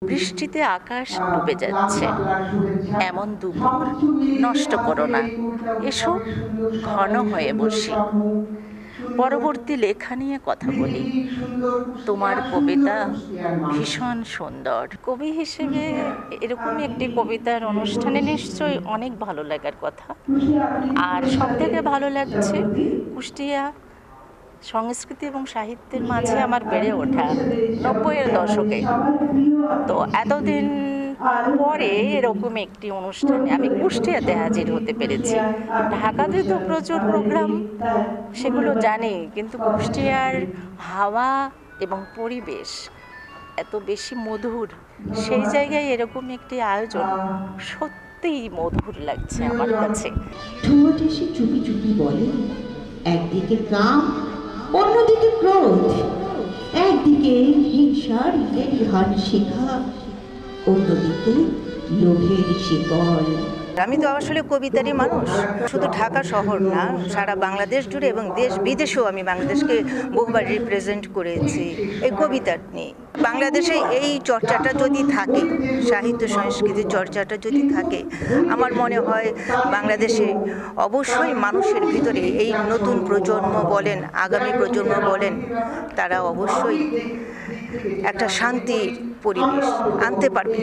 বৃষ্টিতে আকাশ ডুবে যাচ্ছে, এমন দুপুর নষ্ট করো না, এসো ঘন হয়ে বসি, পরবর্তী লেখা নিয়ে কথা বলি। তোমার কবিতা ভীষণ সুন্দর। কবি হিসেবে এরকমই একটি কবিতার অনুষ্ঠানে নিশ্চয়ই অনেক ভালো লাগার কথা। আর সব থেকে ভালো লাগছে কুষ্টিয়া সংস্কৃতি এবং সাহিত্যের মাঝে আমার বেড়ে ওঠা 90-এর দশকে। তো এতদিন পরে এরকম একটি অনুষ্ঠানে আমি কুষ্টিয়াতে হাজির হতে পেরেছি। ঢাকাতে তো প্রচুর প্রোগ্রাম, সেগুলো জানি, কিন্তু কুষ্টিয়ার হাওয়া এবং পরিবেশ এত বেশি মধুর, সেই জায়গায় এরকম একটি আয়োজন সত্যিই মধুর লাগছে আমার কাছে। ঠোঁট এসে চুপি চুপি বলে, একদিকে কাম, অন্যদিকে ক্রোধ, একদিকে হিংসার লেলিহান শিখা, অন্যদিকে লোভের শিকল। আমি তো আসলে কবিতারই মানুষ, শুধু ঢাকা শহর না, সারা বাংলাদেশ জুড়ে এবং দেশ বিদেশেও আমি বাংলাদেশকে বহুবার রিপ্রেজেন্ট করেছি এই কবিতার নিয়ে। বাংলাদেশে এই চর্চাটা যদি থাকে, সাহিত্য সংস্কৃতির চর্চাটা যদি থাকে, আমার মনে হয় বাংলাদেশে অবশ্যই মানুষের ভিতরে এই নতুন প্রজন্ম বলেন, আগামী প্রজন্ম বলেন, তারা অবশ্যই একটা শান্তির পরিবেশ আনতে পারবে,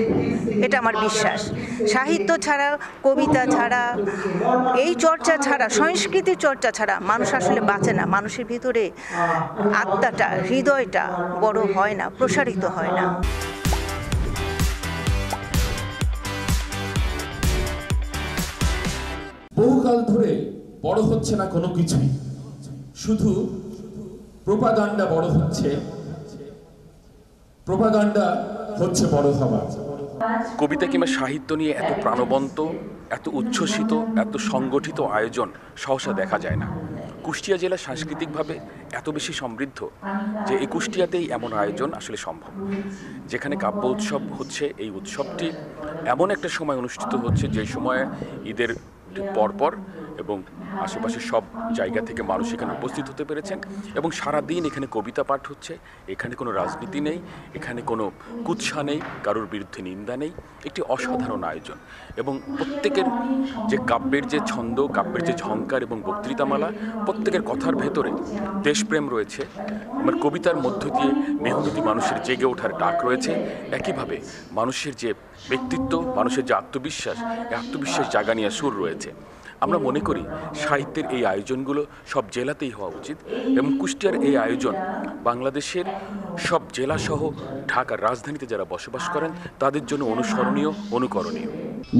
এটা আমার বিশ্বাস। সাহিত্য ছাড়া, কবিতা ছাড়া, এই চর্চা ছাড়া, সংস্কৃতির চর্চা ছাড়া মানুষ আসলে বাঁচে না। মানুষের ভিতরে আত্মাটা, হৃদয়টা বড় হয় না, প্রসারিত হয় না। বহুকাল ধরে বড় হচ্ছে না কোনো কিছুই, শুধু প্রোপাগান্ডা বড় হচ্ছে, প্রোপাগান্ডা হচ্ছে বড় হওয়া। কবিতা কিংবা সাহিত্য নিয়ে এত প্রাণবন্ত, এত উচ্ছ্বসিত, এত সংগঠিত আয়োজন সহসা দেখা যায় না। কুষ্টিয়া জেলা সাংস্কৃতিকভাবে এত বেশি সমৃদ্ধ যে এই কুষ্টিয়াতেই এমন আয়োজন আসলে সম্ভব। যেখানে কাব্য উৎসব হচ্ছে, এই উৎসবটি এমন একটা সময় অনুষ্ঠিত হচ্ছে যে সময়ে ঈদের পরপর এবং আশেপাশের সব জায়গা থেকে মানুষ এখানে উপস্থিত হতে পেরেছেন এবং সারাদিন এখানে কবিতা পাঠ হচ্ছে। এখানে কোনো রাজনীতি নেই, এখানে কোনো কুৎসা নেই, কারোর বিরুদ্ধে নিন্দা নেই। একটি অসাধারণ আয়োজন এবং প্রত্যেকের যে কাব্যের যে ছন্দ, কাব্যের যে ঝংকার এবং বক্তৃতামালা, প্রত্যেকের কথার ভেতরে দেশপ্রেম রয়েছে। আমার কবিতার মধ্য দিয়ে মেহনতি মানুষের জেগে ওঠার ডাক রয়েছে। একইভাবে মানুষের যে ব্যক্তিত্ব, মানুষের যে আত্মবিশ্বাস, এই আত্মবিশ্বাস জাগানিয়া সুর রয়েছে। আমরা মনে করি সাহিত্যের এই আয়োজনগুলো সব জেলাতেই হওয়া উচিত এবং কুষ্টিয়ার এই আয়োজন বাংলাদেশের সব জেলাসহ ঢাকার রাজধানীতে যারা বসবাস করেন তাদের জন্য অনুসরণীয়, অনুকরণীয়।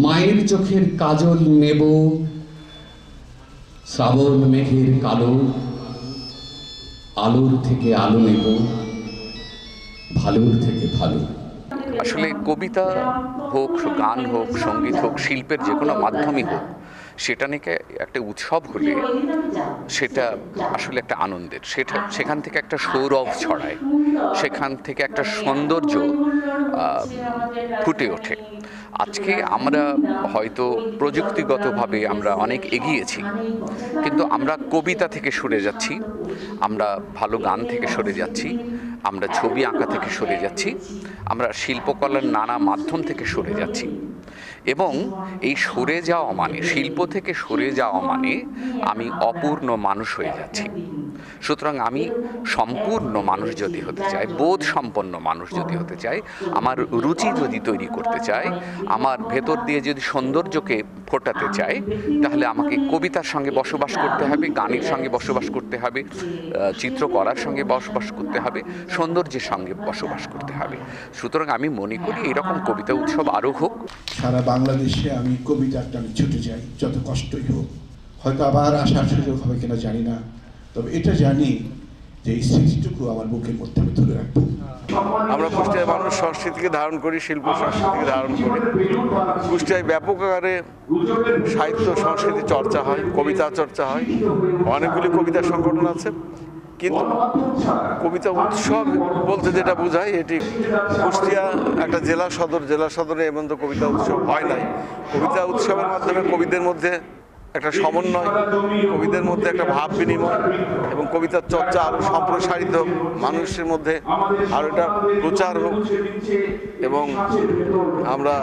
মায়ের চোখের কাজল নেব, শ্রাবণ মেঘের কালো, আলোর থেকে আলো নেব, ভালোর থেকে ভালো। আসলে কবিতা হোক, গান হোক, সঙ্গীত হোক, শিল্পের যে কোনো মাধ্যমই হোক, সেটা নিয়ে একটা উৎসব হলে সেটা আসলে একটা আনন্দের, সেখান থেকে একটা সৌরভ ছড়ায়, সেখান থেকে একটা সৌন্দর্য ফুটে ওঠে। আজকে আমরা হয়তো প্রযুক্তিগতভাবে আমরা অনেক এগিয়েছি, কিন্তু আমরা কবিতা থেকে সরে যাচ্ছি, আমরা ভালো গান থেকে সরে যাচ্ছি, আমরা ছবি আঁকা থেকে সরে যাচ্ছি, আমরা শিল্পকলার নানা মাধ্যম থেকে সরে যাচ্ছি। এবং এই সরে যাওয়া মানে, শিল্প থেকে সরে যাওয়া মানে আমি অপূর্ণ মানুষ হয়ে যাচ্ছি। সুতরাং আমি সম্পূর্ণ মানুষ যদি হতে চাই, বোধ সম্পন্ন মানুষ যদি হতে চাই, আমার রুচি যদি তৈরি করতে চাই, আমার ভেতর দিয়ে যদি সৌন্দর্যকে ফোটাতে চাই, তাহলে আমাকে কবিতার সঙ্গে বসবাস করতে হবে, গানের সঙ্গে বসবাস করতে হবে, চিত্রকলার সঙ্গে বসবাস করতে হবে, সৌন্দর্যের সঙ্গে বসবাস করতে হবে। সুতরাং আমি মনে করি এরকম কবিতা উৎসব আরও হোক। সারা বাংলাদেশে আমি কবিতার টানে ছুটে যাই, যত কষ্টই হোক। হয়তো আবার আসার সুযোগ হবে কিনা জানি না, তবে এটা জানি যে এই স্মৃতিটুকু আমার বুকের মধ্যে আমি ধরে রাখবো। আমরা কুষ্টিয়ার মানুষ সংস্কৃতিকে ধারণ করি, শিল্প সংস্কৃতিকে ধারণ করি। কুষ্টিয়ায় ব্যাপক আকারে সাহিত্য সংস্কৃতি চর্চা হয়, কবিতা চর্চা হয়, অনেকগুলি কবিতা সংগঠন আছে। কিন্তু কবিতা উৎসব বলতে যেটা বোঝায়, এটি কুষ্টিয়া একটা জেলা সদর, জেলা সদরে এমন তো কবিতা উৎসব হয় নাই। কবিতা উৎসবের মাধ্যমে কবিদের মধ্যে একটা সমন্বয়, কবিদের মধ্যে একটা ভাব বিনিময় এবং কবিতার চর্চা আরও সম্প্রসারিত হোক, মানুষের মধ্যে আরও এটা প্রচার হোক এবং আমরা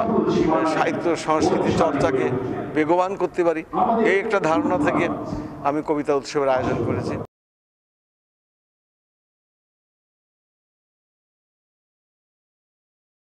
সাহিত্য সংস্কৃতি চর্চাকে বেগবান করতে পারি, এই একটা ধারণা থেকে আমি কবিতা উৎসবের আয়োজন করেছি।